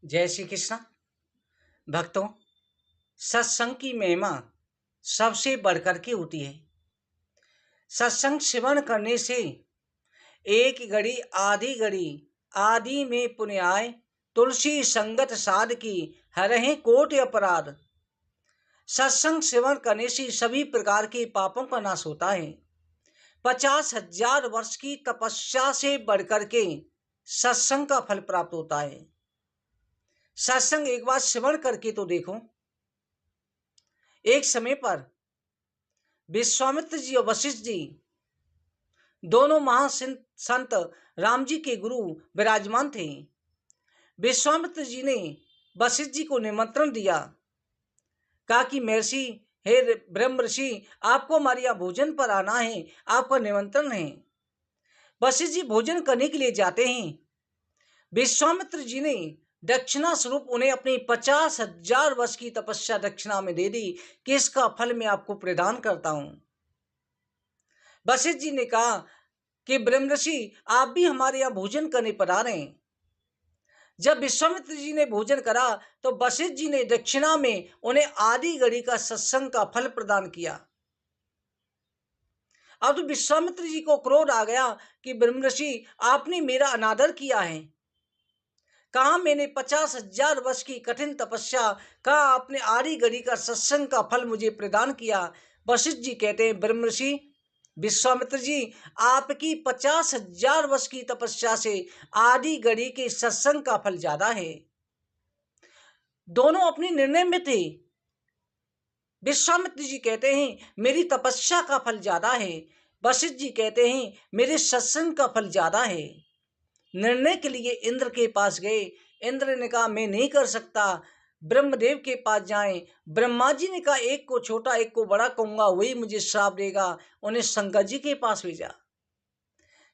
जय श्री कृष्ण। भक्तों, सत्संग की महिमा सबसे बढ़कर के होती है। सत्संग श्रवण करने से एक घड़ी आदि में पुण्य आए, तुलसी संगत साध की हरहि कोटि अपराध। सत्संग श्रवण करने से सभी प्रकार के पापों का नाश होता है। 50,000 वर्ष की तपस्या से बढ़कर के सत्संग का फल प्राप्त होता है। सत्संग एक बार श्रवण करके तो देखो। एक समय पर विश्वामित्र जी और वशिष्ठ जी दोनों महासंत राम जी के गुरु विराजमान थे। विश्वामित्र जी ने वशिष्ठ जी को निमंत्रण दिया, कहा कि महर्षि, हे ब्रह्म ऋषि, आपको हमारे यहाँ भोजन पर आना है, आपका निमंत्रण है। वशिष्ठ जी भोजन करने के लिए जाते हैं। विश्वामित्र जी ने दक्षिणा स्वरूप उन्हें अपनी 50,000 वर्ष की तपस्या दक्षिणा में दे दी कि इसका फल मैं आपको प्रदान करता हूं। वशिष्ठ जी ने कहा कि ब्रह्म ऋषि, आप भी हमारे यहाँ भोजन करने पधारे। जब विश्वामित्र जी ने भोजन करा तो वशिष्ठ जी ने दक्षिणा में उन्हें आदि घड़ी का सत्संग का फल प्रदान किया। अब तो विश्वामित्र जी को क्रोध आ गया कि ब्रह्म ऋषि, आपने मेरा अनादर किया है। कहा मैंने 50,000 वर्ष की कठिन तपस्या, कहा आपने आदि घड़ी का सत्संग का फल मुझे प्रदान किया। वशिष्ठ जी कहते हैं, ब्रह्म ऋषि विश्वामित्र जी, आपकी 50,000 वर्ष की तपस्या से आदि घड़ी के सत्संग का फल ज्यादा है। दोनों अपने निर्णय में थे। विश्वामित्र जी कहते हैं मेरी तपस्या का फल ज्यादा है, वशिष्ठ जी कहते हैं मेरे सत्संग का फल ज्यादा है। निर्णय के लिए इंद्र के पास गए। इंद्र ने कहा मैं नहीं कर सकता, ब्रह्मदेव के पास जाएं। ब्रह्मा जी ने कहा एक को छोटा एक को बड़ा कहूंगा, वही मुझे श्राप देगा। उन्हें शंकर जी के पास भेजा।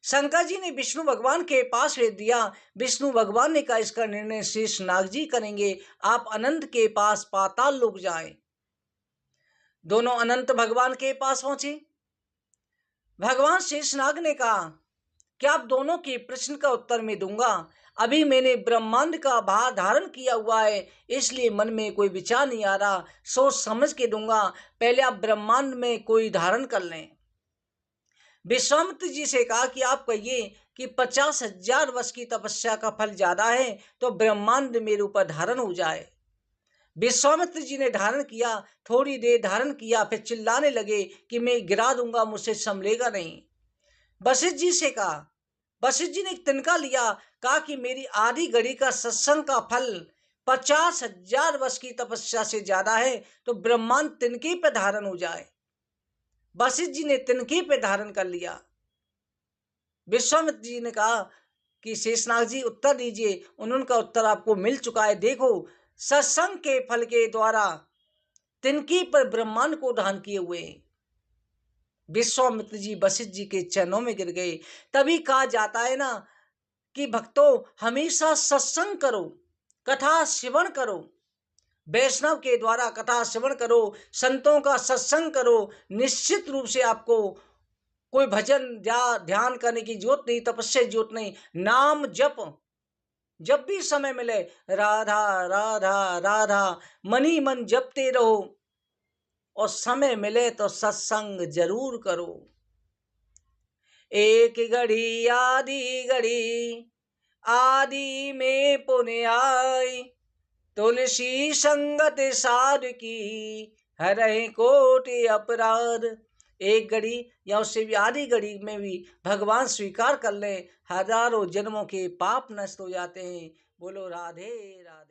शंकर जी ने विष्णु भगवान के पास भेज दिया। विष्णु भगवान ने कहा इसका निर्णय शेष नाग जी करेंगे, आप अनंत के पास पाताल लोक जाएं। दोनों अनंत भगवान के पास पहुंचे। भगवान शेषनाग ने कहा कि आप दोनों के प्रश्न का उत्तर मैं दूंगा। अभी मैंने ब्रह्मांड का भार धारण किया हुआ है, इसलिए मन में कोई विचार नहीं आ रहा, सोच समझ के दूंगा। पहले आप ब्रह्मांड में कोई धारण कर लें। विश्वामित्र जी से कहा कि आप कहिए कि 50,000 वर्ष की तपस्या का फल ज्यादा है तो ब्रह्मांड मेरे ऊपर धारण हो जाए। विश्वामित्र जी ने धारण किया, थोड़ी देर धारण किया, फिर चिल्लाने लगे कि मैं गिरा दूंगा, मुझसे संभलेगा नहीं। वशिष्ठ जी से कहा, वशिष्ठ जी ने एक तिनका लिया, कहा कि मेरी आधी घड़ी का सत्संग का फल 50,000 वर्ष की तपस्या से ज्यादा है तो ब्रह्मांड तिनके पे धारण हो जाए। वशिष्ठ जी ने तिनके पे धारण कर लिया। विश्वामित्र जी ने कहा कि शेषनाग जी उत्तर दीजिए। उनका उत्तर आपको मिल चुका है। देखो, सत्संग के फल के द्वारा तिनके पर ब्रह्मांड को धारण किए हुए विश्वामित्र जी वशिष्ठ जी के चरणों में गिर गए। तभी कहा जाता है ना कि भक्तों हमेशा सत्संग करो, कथा श्रवण करो, वैष्णव के द्वारा कथा श्रवण करो, संतों का सत्संग करो। निश्चित रूप से आपको कोई भजन या ध्यान करने की जरूरत नहीं, तपस्या की जरूरत नहीं। नाम जप जब भी समय मिले, राधा राधा राधा मनी मन जपते रहो, और समय मिले तो सत्संग जरूर करो। एक घड़ी आदि में पुण्य आई, तुलसी संगत साध की हरहि कोटि अपराध। एक घड़ी या उससे भी आधी घड़ी में भी भगवान स्वीकार कर ले, हजारों जन्मों के पाप नष्ट हो जाते हैं। बोलो राधे राधे।